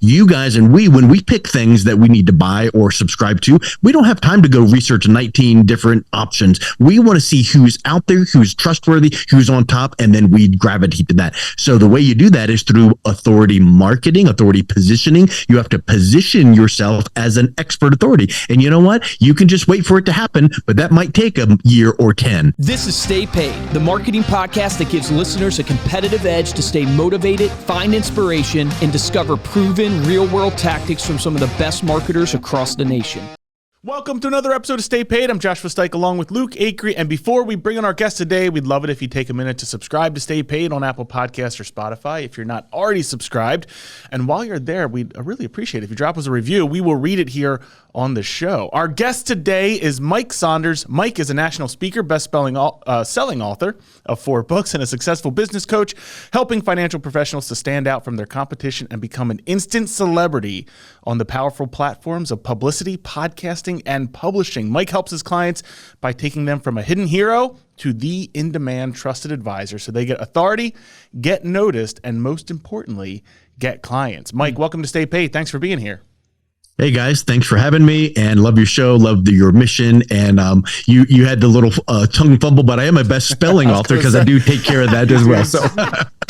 you guys and we, when we pick things that we need to buy or subscribe to, we don't have time to go research 19 different options. We want to see who's out there, who's trustworthy, who's on top, and then we gravitate to that. So the way you do that is through authority marketing, authority positioning. You have to position yourself as an expert authority. And you know what? You can just wait for it to happen, but that might take a year or 10. This is Stay Paid, the marketing podcast that gives listeners a competitive edge to stay motivated, find inspiration, and discover proven real-world tactics from some of the best marketers across the nation. Welcome to another episode of Stay Paid. I'm Josh Steik along with Luke Acree. And before we bring on our guest today, we'd love it if you take a minute to subscribe to Stay Paid on Apple Podcasts or Spotify if you're not already subscribed. And while you're there, we'd really appreciate it if you drop us a review. We will read it here on the show. Our guest today is Mike Saunders. Mike is a national speaker, selling author of 4 books, and a successful business coach, helping financial professionals to stand out from their competition and become an instant celebrity on the powerful platforms of publicity, podcasting, and publishing. Mike helps his clients by taking them from a hidden hero to the in-demand trusted advisor so they get authority, get noticed, and most importantly, get clients. Mike, welcome to Stay Paid. Thanks for being here. Hey guys, thanks for having me, and love your show, love your mission, and you had the little tongue fumble, but I am a best spelling author because I do take care of that as well. So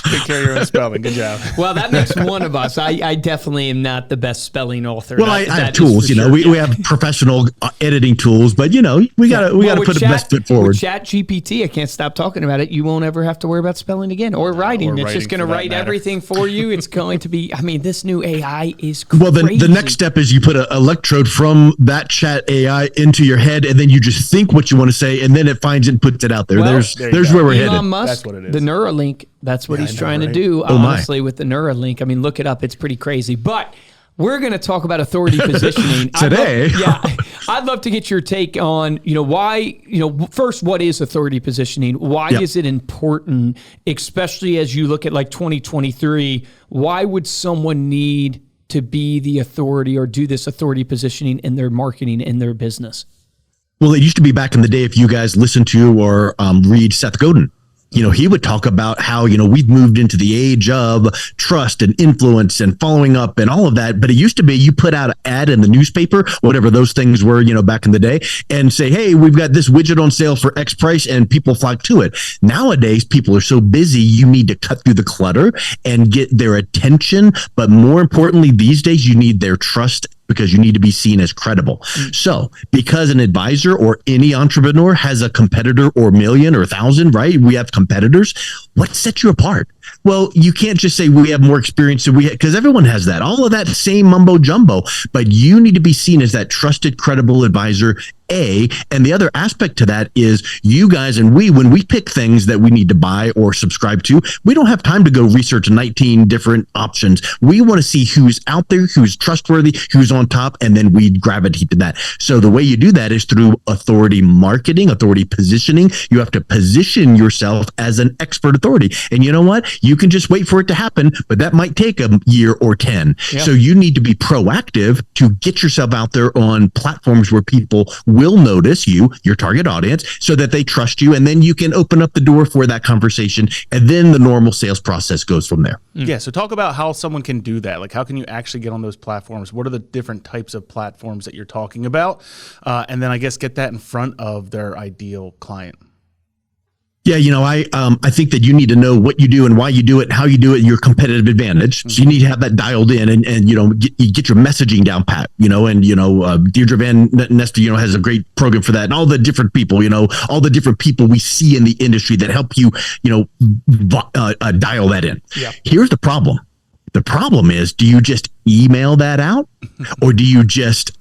take care of your own spelling. Good job. Well, that makes one of us. I definitely am not the best spelling author. Well, I have tools. You know, we have professional editing tools, but you know, we gotta put the best foot forward. With Chat GPT, I can't stop talking about it. You won't ever have to worry about spelling again or writing. It's just going to write everything for you. It's going to be. I mean, this new AI is crazy. Well, the next step is you put an electrode from that chat AI into your head, and then you just think what you want to say, and then it finds it and puts it out there. Well, there's where we're headed. Elon Musk, that's what it is. The Neuralink, that's what he's trying to do. Honestly, with the Neuralink, I mean, look it up. It's pretty crazy. But we're going to talk about authority positioning today. I'd love to get your take on, why, first, what is authority positioning? Why is it important, especially as you look at like 2023? Why would someone need to be the authority or do this authority positioning in their marketing, in their business? Well, it used to be back in the day, if you guys listen to or read Seth Godin, he would talk about how, we've moved into the age of trust and influence and following up and all of that. But it used to be you put out an ad in the newspaper, whatever those things were, back in the day, and say, hey, we've got this widget on sale for X price, and people flock to it. Nowadays, people are so busy, you need to cut through the clutter and get their attention. But more importantly, these days, you need their trust, because you need to be seen as credible. So because an advisor or any entrepreneur has a competitor or million or 1,000, right? We have competitors. What sets you apart? Well, you can't just say we have more experience than because everyone has that. All of that same mumbo jumbo, but you need to be seen as that trusted, credible advisor. And the other aspect to that is you guys and we, when we pick things that we need to buy or subscribe to, we don't have time to go research 19 different options. We want to see who's out there, who's trustworthy, who's on top, and then we gravitate to that. So the way you do that is through authority marketing, authority positioning. You have to position yourself as an expert authority. And you know what? You can just wait for it to happen, but that might take a year or 10. Yep. So you need to be proactive to get yourself out there on platforms where people will notice you, your target audience, so that they trust you, and then you can open up the door for that conversation, and then the normal sales process goes from there. Yeah, so talk about how someone can do that. Like, how can you actually get on those platforms? What are the different types of platforms that you're talking about? And then I guess get that in front of their ideal client. Yeah, I think that you need to know what you do and why you do it and how you do it, your competitive advantage. So you need to have that dialed in and get your messaging down pat, Deirdre Van Nester, has a great program for that, and all the different people, all the different people we see in the industry that help you, dial that in. Yeah. Here's the problem. The problem is, do you just email that out, or do you just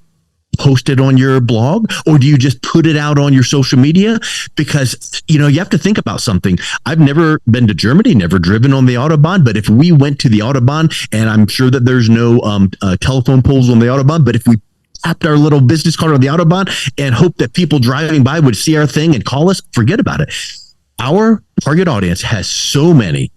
post it on your blog, or do you just put it out on your social media? Because, you have to think about something. I've never been to Germany, never driven on the Autobahn, but if we went to the Autobahn, and I'm sure that there's no telephone poles on the Autobahn, but if we tapped our little business card on the Autobahn and hope that people driving by would see our thing and call us, forget about it. Our target audience has so many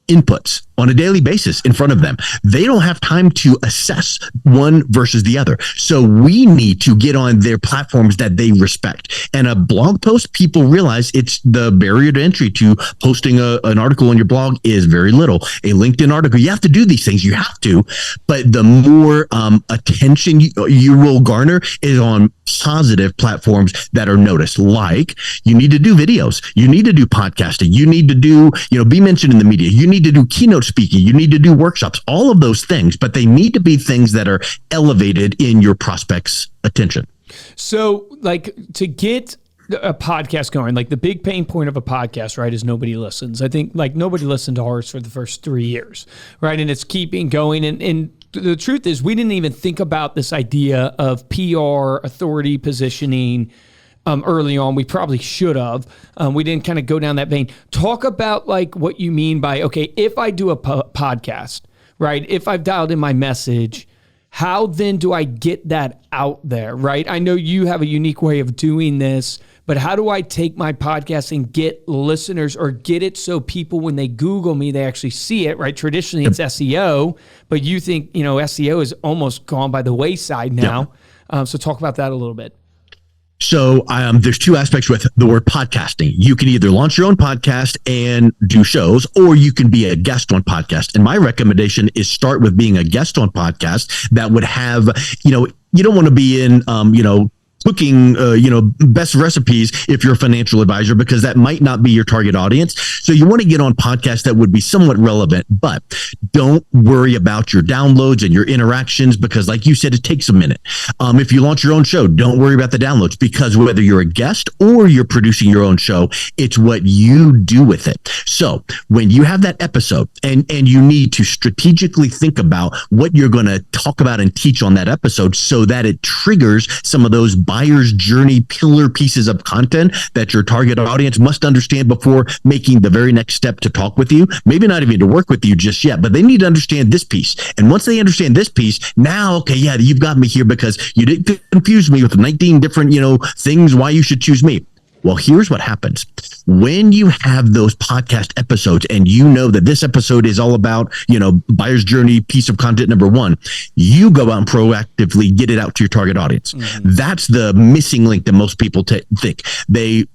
inputs on a daily basis in front of them. They don't have time to assess one versus the other. So we need to get on their platforms that they respect. And a blog post, people realize it's the barrier to entry to posting an article on your blog is very little. A LinkedIn article, you have to do these things. You have to. But the more attention you will garner is on positive platforms that are noticed. Like you need to do videos. You need to do podcasting. You need to do, be mentioned in the media. You need to do keynote speaking. You need to do workshops, all of those things, but they need to be things that are elevated in your prospects' attention. So like to get a podcast going, like the big pain point of a podcast, right, is nobody listens. I think like nobody listened to ours for the first 3 years, right? And it's keeping going. And the truth is we didn't even think about this idea of PR, authority positioning, early on. We probably should have. We didn't kind of go down that vein. Talk about like what you mean by, okay, if I do a podcast, right? If I've dialed in my message, how then do I get that out there, right? I know you have a unique way of doing this, but how do I take my podcast and get listeners or get it so people, when they Google me, they actually see it, right? Traditionally it's SEO, but you think, SEO is almost gone by the wayside now. So talk about that a little bit. So there's two aspects with the word podcasting. You can either launch your own podcast and do shows, or you can be a guest on podcast. And my recommendation is start with being a guest on podcast that would have, you don't want to be in, cooking, best recipes if you're a financial advisor, because that might not be your target audience. So you want to get on podcasts that would be somewhat relevant, but don't worry about your downloads and your interactions, because like you said, it takes a minute. If you launch your own show, don't worry about the downloads, because whether you're a guest or you're producing your own show, it's what you do with it. So when you have that episode and you need to strategically think about what you're going to talk about and teach on that episode so that it triggers some of those buyer's journey pillar pieces of content that your target audience must understand before making the very next step to talk with you. Maybe not even to work with you just yet, but they need to understand this piece. And once they understand this piece, now, okay, yeah, you've got me here because you didn't confuse me with 19 different, things why you should choose me. Well, here's what happens. When you have those podcast episodes and you know that this episode is all about, buyer's journey piece of content number one, you go out and proactively get it out to your target audience. Mm-hmm. That's the missing link that most people think. They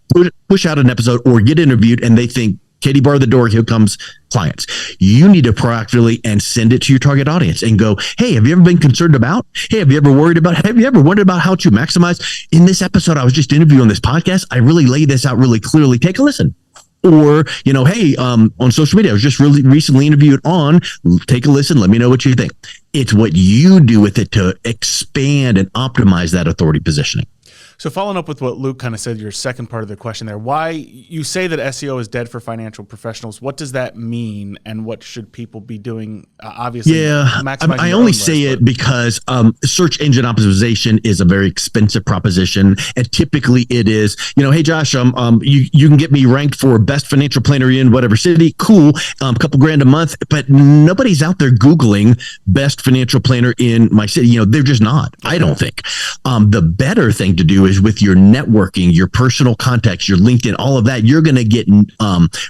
push out an episode or get interviewed and they think, Katie, bar the door, here comes clients. You need to proactively and send it to your target audience and go, hey, have you ever been concerned about? Hey, have you ever wondered about how to maximize? In this episode, I was just interviewing this podcast. I really laid this out really clearly. Take a listen. Or, hey, on social media, I was just really recently interviewed on, take a listen. Let me know what you think. It's what you do with it to expand and optimize that authority positioning. So following up with what Luke kind of said, your second part of the question there, why you say that SEO is dead for financial professionals. What does that mean? And what should people be doing? Obviously, maximizing I only say it because search engine optimization is a very expensive proposition. And typically it is, hey, Josh, you can get me ranked for best financial planner in whatever city. Cool. A couple grand a month, but nobody's out there Googling best financial planner in my city. They're just not, I don't think. The better thing to do is with your networking, your personal contacts, your LinkedIn, all of that, you're going to get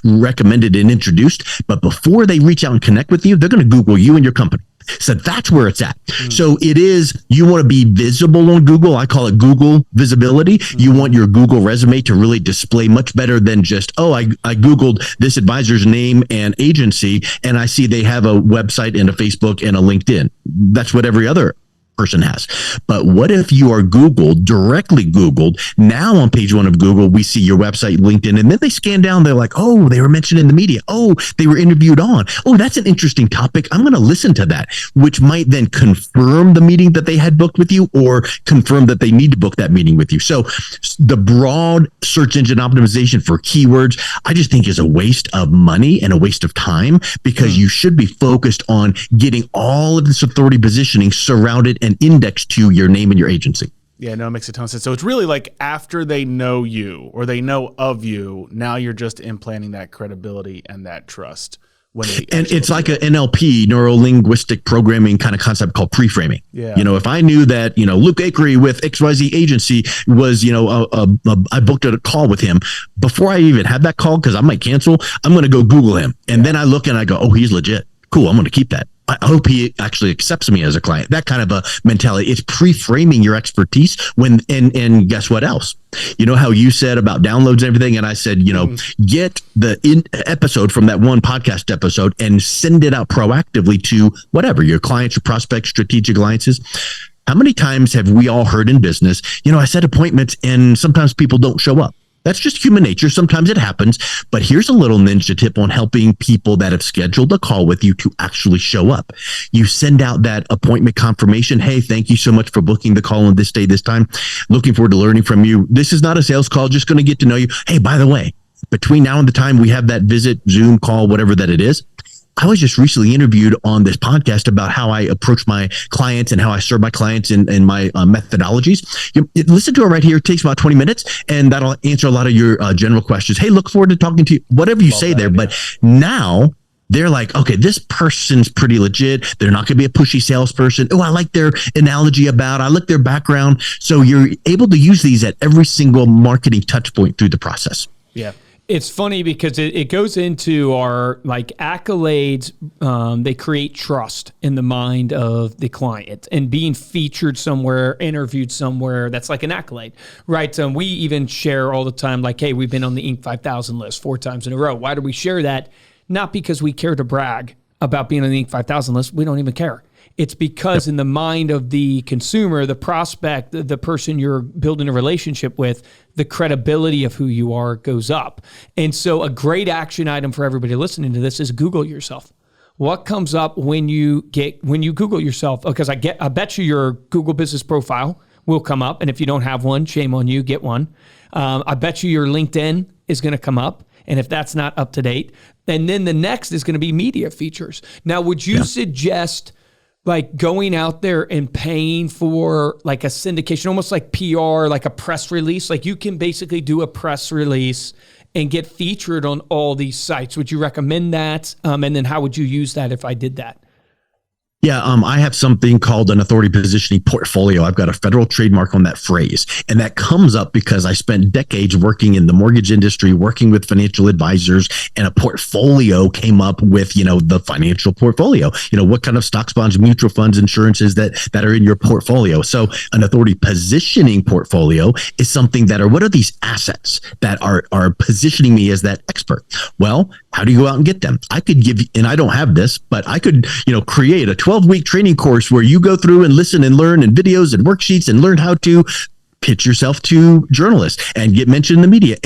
recommended and introduced. But before they reach out and connect with you, they're going to Google you and your company. So that's where it's at. So it is, you want to be visible on Google. I call it Google visibility. You want your Google resume to really display much better than just, I Googled this advisor's name and agency, and I see they have a website and a Facebook and a LinkedIn. That's what every other person has. But what if you are directly Googled? Now on page one of Google, we see your website, LinkedIn, and then they scan down. They're like, oh, they were mentioned in the media. Oh, they were interviewed on. Oh, that's an interesting topic. I'm going to listen to that, which might then confirm the meeting that they had booked with you or confirm that they need to book that meeting with you. So the broad search engine optimization for keywords, I just think is a waste of money and a waste of time, because you should be focused on getting all of this authority positioning surrounded and indexed to your name and your agency. Yeah, no, it makes a ton of sense. So it's really like after they know you or they know of you, now you're just implanting that credibility and that trust And it's like an NLP, neuro-linguistic programming kind of concept called preframing. Yeah. If I knew that, Luke Akery with XYZ agency was, I booked a call with him before I even had that call, because I might cancel, I'm going to go Google him. And then I look and I go, oh, he's legit. Cool. I'm going to keep that. I hope he actually accepts me as a client. That kind of a mentality. It's pre-framing your expertise and guess what else? You know how you said about downloads and everything? And I said, get the episode from that one podcast episode and send it out proactively to whatever, your clients, your prospects, strategic alliances. How many times have we all heard in business, I set appointments and sometimes people don't show up? That's just human nature. Sometimes it happens. But here's a little ninja tip on helping people that have scheduled a call with you to actually show up. You send out that appointment confirmation. Hey, thank you so much for booking the call on this day, this time. Looking forward to learning from you. This is not a sales call, just going to get to know you. Hey, by the way, between now and the time we have that visit, Zoom call, whatever that it is, I was just recently interviewed on this podcast about how I approach my clients and how I serve my clients and my methodologies. Listen to it right here. It takes about 20 minutes, and that'll answer a lot of your general questions. Hey, look forward to talking to you, whatever you say there. Idea. But now they're like, okay, this person's pretty legit. They're not going to be a pushy salesperson. Oh, I like their analogy I like their background. So you're able to use these at every single marketing touch point through the process. Yeah. It's funny because it goes into our accolades. They create trust in the mind of the client, and being featured somewhere, interviewed somewhere, that's like an accolade, right? We even share all the time, hey, we've been on the Inc. 5000 list 4 times in a row. Why do we share that? Not because we care to brag about being on the Inc. 5000 list. We don't even care. It's because in the mind of the consumer, the prospect, the person you're building a relationship with, the credibility of who you are goes up. And so a great action item for everybody listening to this is Google yourself. What comes up when you Google yourself? Because I bet you your Google business profile will come up. And if you don't have one, shame on you, get one. I bet you your LinkedIn is going to come up. And if that's not up to date, and then the next is going to be media features. Now, would you suggest going out there and paying for a syndication, almost like PR, like a press release? You can basically do a press release and get featured on all these sites. Would you recommend that? And then how would you use that if I did that? Yeah, I have something called an authority positioning portfolio. I've got a federal trademark on that phrase. And that comes up because I spent decades working in the mortgage industry, working with financial advisors, and a portfolio came up with, the financial portfolio. What kind of stocks, bonds, mutual funds, insurances that are in your portfolio. So an authority positioning portfolio is something what are these assets that are positioning me as that expert? Well, how do you go out and get them? I could give you, and I don't have this, but I could, create a 12-week training course where you go through and listen and learn and videos and worksheets and learn how to pitch yourself to journalists and get mentioned in the media.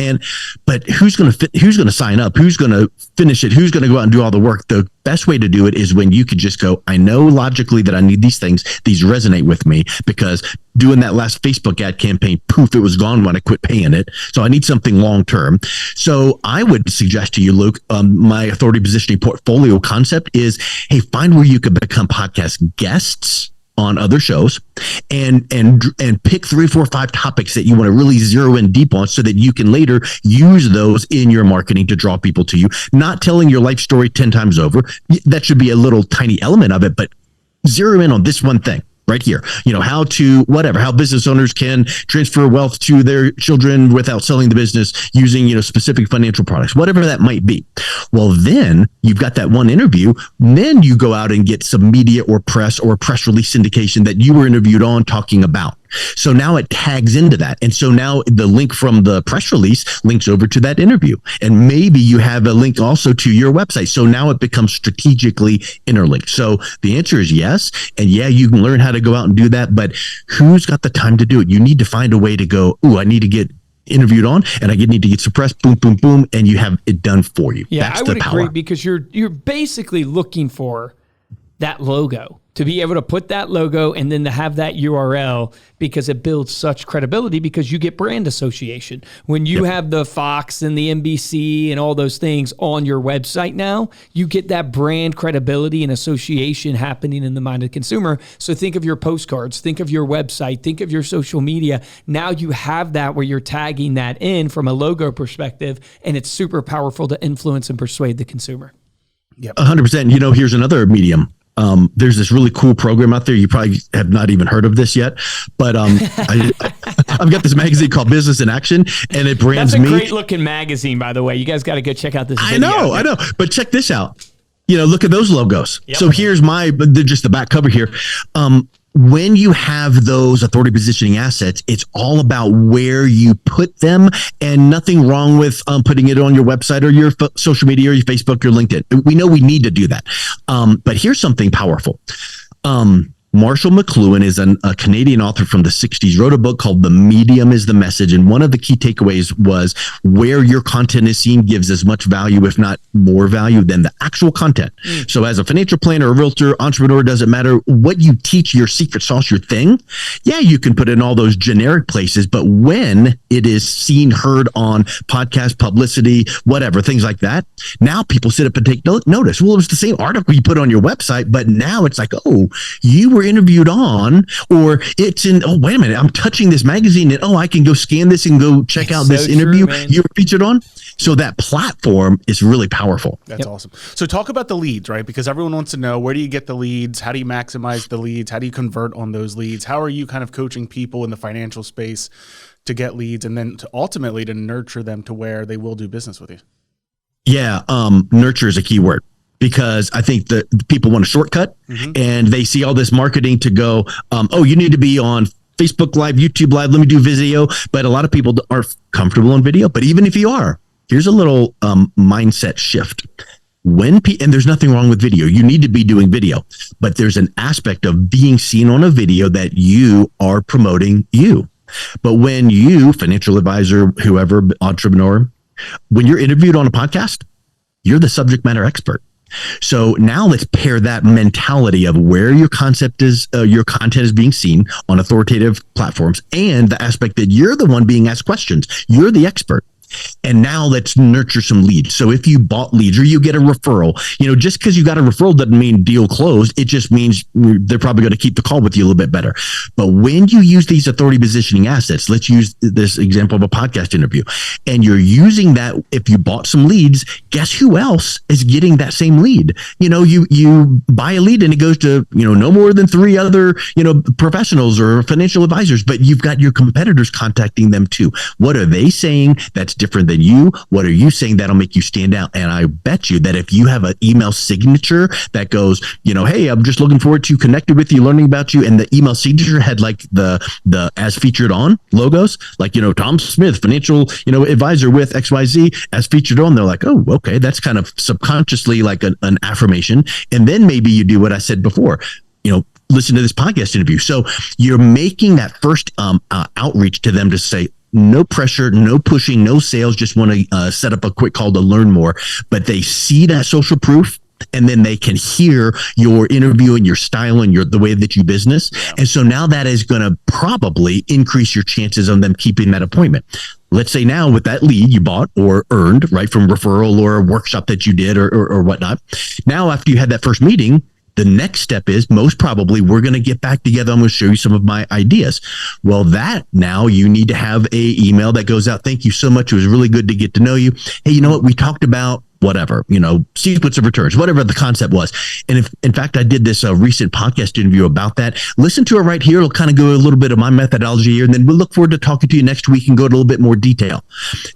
But who's going to sign up? Who's going to finish it? Who's going to go out and do all the work? The best way to do it is when you could just go, I know logically that I need these things. These resonate with me because doing that last Facebook ad campaign, poof, it was gone when I quit paying it. So I need something long-term. So I would suggest to you, Luke, my authority positioning portfolio concept is, hey, find where you could become podcast guests on other shows and pick 3, 4, 5 topics that you want to really zero in deep on so that you can later use those in your marketing to draw people to you. Not telling your life story 10 times over. That should be a little tiny element of it, but zero in on this one thing right here. How business owners can transfer wealth to their children without selling the business using, specific financial products, whatever that might be. Well, then you've got that one interview. Then you go out and get some media or press release syndication that you were interviewed on talking about. So now it tags into that. And so now the link from the press release links over to that interview. And maybe you have a link also to your website. So now it becomes strategically interlinked. So the answer is yes. And yeah, you can learn how to go out and do that. But who's got the time to do it? You need to find a way to go, I need to get interviewed on and I need to get suppressed, boom, boom, boom. And you have it done for you. Yeah, that's I would the power. agree because you're basically looking for that logo, to be able to put that logo and then to have that URL, because it builds such credibility because you get brand association. When you have the Fox and the NBC and all those things on your website now, you get that brand credibility and association happening in the mind of the consumer. So think of your postcards, think of your website, think of your social media. Now you have that where you're tagging that in from a logo perspective, and it's super powerful to influence and persuade the consumer. Yep. 100%. Here's another medium. There's this really cool program out there. You probably have not even heard of this yet, but I've got this magazine called Business in Action, and it brands me. That's a great looking magazine, by the way. You guys got to go check out this video. I know. But check this out. Look at those logos. Yep. So here's just the back cover here. When you have those authority positioning assets, it's all about where you put them, and nothing wrong with putting it on your website or your social media or your Facebook or LinkedIn. We know we need to do that. But here's something powerful. Marshall McLuhan is a Canadian author from the 60s, wrote a book called The Medium is the Message. And one of the key takeaways was where your content is seen gives as much value, if not more value, than the actual content. So as a financial planner, a realtor, entrepreneur, doesn't matter what you teach, your secret sauce, your thing. Yeah, you can put it in all those generic places, but when it is seen, heard on podcast, publicity, whatever, things like that, now people sit up and take notice. Well, it was the same article you put on your website, but now it's like, oh, you were interviewed on, or it's in, oh, wait a minute, I'm touching this magazine and I can go scan this and go check out this interview you were featured on. So that platform is really powerful. That's awesome. So talk about the leads, right? Because everyone wants to know, where do you get the leads? How do you maximize the leads? How do you convert on those leads? How are you kind of coaching people in the financial space to get leads and then to ultimately to nurture them to where they will do business with you? Yeah. Nurture is a key word. Because I think that people want a shortcut, and they see all this marketing to go, you need to be on Facebook Live, YouTube Live, let me do video. But a lot of people aren't comfortable on video. But even if you are, here's a little mindset shift. And there's nothing wrong with video. You need to be doing video. But there's an aspect of being seen on a video that you are promoting you. But when you, financial advisor, whoever, entrepreneur, when you're interviewed on a podcast, you're the subject matter expert. So now let's pair that mentality of where your content is being seen on authoritative platforms, and the aspect that you're the one being asked questions. You're the expert. And now let's nurture some leads. So if you bought leads or you get a referral, just because you got a referral doesn't mean deal closed. It just means they're probably going to keep the call with you a little bit better. But when you use these authority positioning assets, let's use this example of a podcast interview, and you're using that. If you bought some leads, guess who else is getting that same lead? You buy a lead and it goes to, no more than 3 other, professionals or financial advisors, but you've got your competitors contacting them too. What are they saying that's different than you? What are you saying that'll make you stand out? And I bet you that if you have an email signature that goes, hey, I'm just looking forward to connecting with you, learning about you, and the email signature had like the as featured on logos, like, Tom Smith, financial, advisor with XYZ as featured on, they're like, oh, okay, that's kind of subconsciously like an affirmation. And then maybe you do what I said before, listen to this podcast interview. So you're making that first outreach to them to say, no pressure, no pushing, no sales, just want to set up a quick call to learn more. But they see that social proof, and then they can hear your interview and your style and the way that you business. Yeah. And so now that is going to probably increase your chances of them keeping that appointment. Let's say now with that lead you bought or earned, right, from referral or a workshop that you did or whatnot. Now, after you had that first meeting, the next step is most probably we're going to get back together. I'm going to show you some of my ideas. Well, that now you need to have a email that goes out. Thank you so much. It was really good to get to know you. Hey, you know what? We talked about whatever, sequence of returns, whatever the concept was. And if, in fact, I did this recent podcast interview about that. Listen to it right here. It'll kind of go a little bit of my methodology here. And then we'll look forward to talking to you next week and go to a little bit more detail.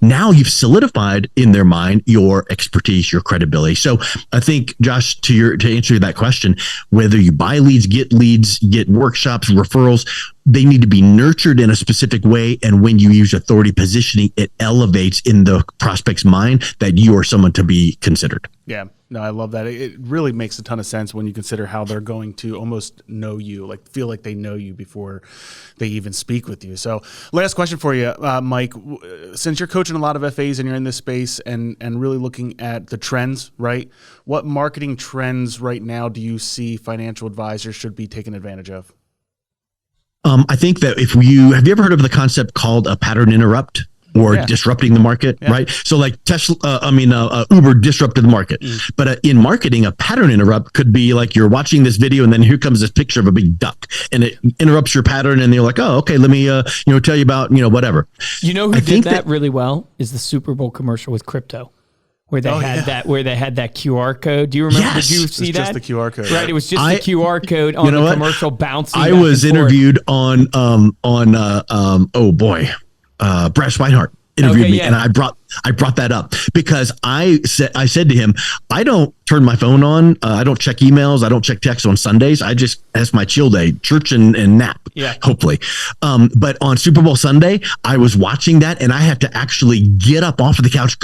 Now you've solidified in their mind your expertise, your credibility. So I think, Josh, to answer that question, whether you buy leads, get workshops, referrals, they need to be nurtured in a specific way. And when you use authority positioning, it elevates in the prospect's mind that you are someone to be considered. Yeah, no, I love that. It really makes a ton of sense when you consider how they're going to almost know you, like feel like they know you before they even speak with you. So last question for you, Mike, since you're coaching a lot of FAs and you're in this space and really looking at the trends, right? What marketing trends right now do you see financial advisors should be taking advantage of? I think that have you ever heard of the concept called a pattern interrupt or disrupting the market, right? So like Uber disrupted the market. But in marketing, a pattern interrupt could be like you're watching this video and then here comes this picture of a big duck and it interrupts your pattern and you're like, oh, okay, let me, tell you about, whatever. Who did that really well is the Super Bowl commercial with crypto. where they had that QR code. Do you remember? Yes. Did you see that? Just the QR code. Right. It was just the QR code on the commercial bouncing. I was interviewed on Brad Swinehart interviewed me, and I brought that up because I said to him, I don't turn my phone on. I don't check emails. I don't check texts on Sundays. That's my chill day, church and nap. Yeah. Hopefully. But on Super Bowl Sunday, I was watching that and I had to actually get up off of the couch,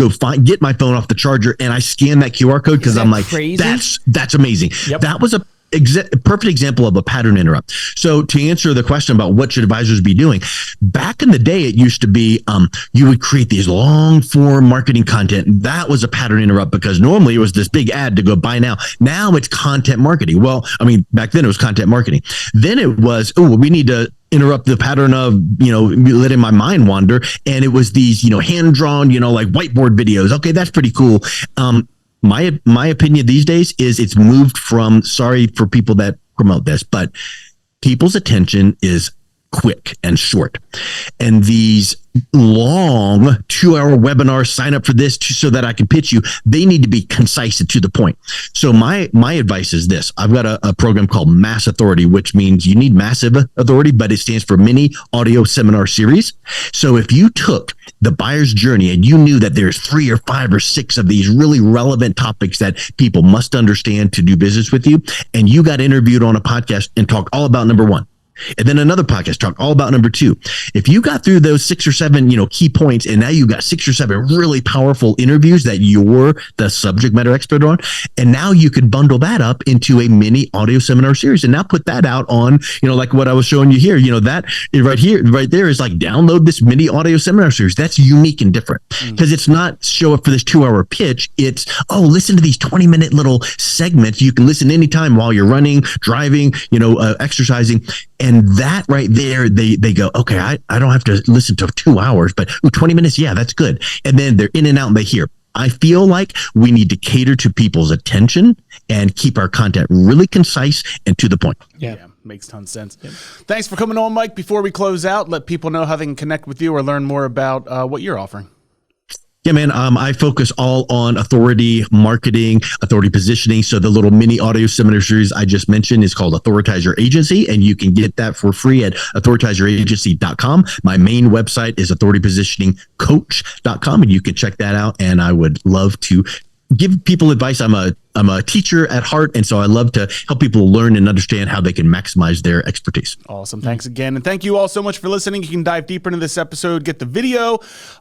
get my phone off the charger, and I scanned that QR code because I'm like, crazy? That's amazing. Yep. That was a perfect example of a pattern interrupt. So to answer the question about what should advisors be doing, back in the day, it used to be you would create these long form marketing content. That was a pattern interrupt because normally it was this big ad to go buy now. Now it's content marketing. Well, I mean, back then it was content marketing. Then it was, we need to interrupt the pattern of, letting my mind wander. And it was these, hand drawn, like whiteboard videos. Okay, that's pretty cool. My opinion these days is it's moved from, sorry for people that promote this, but people's attention is quick and short. And these long 2-hour webinars, sign up for this so that I can pitch you, they need to be concise and to the point. So my advice is this. I've got a program called Mass Authority, which means you need massive authority, but it stands for mini audio seminar series. So if you took the buyer's journey and you knew that there's 3 or 5 or 6 of these really relevant topics that people must understand to do business with you, and you got interviewed on a podcast and talked all about number 1, and then another podcast talk all about number 2. If you got through those 6 or 7, key points, and now you got 6 or 7 really powerful interviews that you're the subject matter expert on, and now you could bundle that up into a mini audio seminar series, and now put that out on, like what I was showing you here. That right there is like, download this mini audio seminar series. That's unique and different because it's not show up for this 2-hour pitch. It's listen to these 20-minute little segments. You can listen anytime while you're running, driving, exercising. And that right there, they go, okay, I don't have to listen to 2 hours, but 20 minutes, yeah, that's good. And then they're in and out and they hear. I feel like we need to cater to people's attention and keep our content really concise and to the point. Yeah, makes tons of sense. Yeah. Thanks for coming on, Mike. Before we close out, let people know how they can connect with you or learn more about what you're offering. Yeah, man. I focus all on authority marketing, authority positioning. So the little mini audio seminar series I just mentioned is called Authoritize Your Agency, and you can get that for free at authoritizeyouragency.com. My main website is authoritypositioningcoach.com, and you can check that out. And I would love to give people advice. I'm a teacher at heart, and so I love to help people learn and understand how they can maximize their expertise. Awesome. Thanks again. And thank you all so much for listening. You can dive deeper into this episode, get the video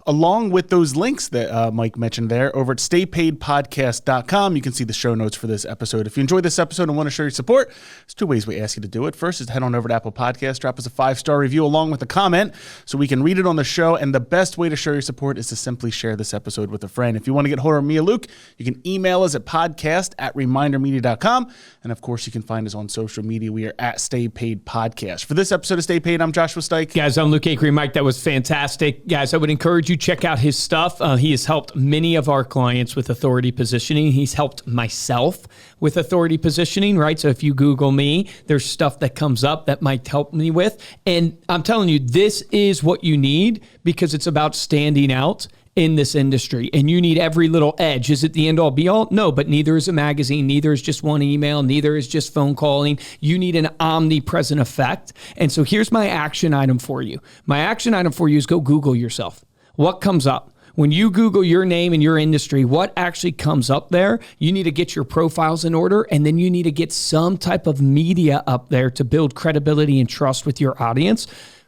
along with those links that Mike mentioned there over at staypaidpodcast.com. You can see the show notes for this episode. If you enjoyed this episode and want to show your support, there's 2 ways we ask you to do it. First is to head on over to Apple Podcasts, drop us a 5-star review along with a comment so we can read it on the show. And the best way to show your support is to simply share this episode with a friend. If you want to get hold of me or Luke, you can email us at podcast@remindermedia.com. And of course, you can find us on social media. We are at Stay Paid Podcast. For this episode of Stay Paid, I'm Joshua Stike. Guys, I'm Luke Acree. Mike, that was fantastic. Guys, I would encourage you, check out his stuff. He has helped many of our clients with authority positioning. He's helped myself with authority positioning, right? So if you Google me, there's stuff that comes up that Mike helped me with. And I'm telling you, this is what you need because it's about standing out in this industry, and you need every little edge. Is it the end all be all? No, but neither is a magazine, neither is just one email, neither is just phone calling. You need an omnipresent effect. And so here's my action item for you. My action item for you is go Google yourself. What comes up? When you Google your name and your industry, what actually comes up there? You need to get your profiles in order, and then you need to get some type of media up there to build credibility and trust with your audience.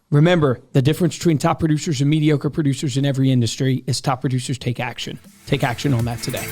Remember, the difference between top producers and mediocre producers in every industry is top producers take action. Take action on that today.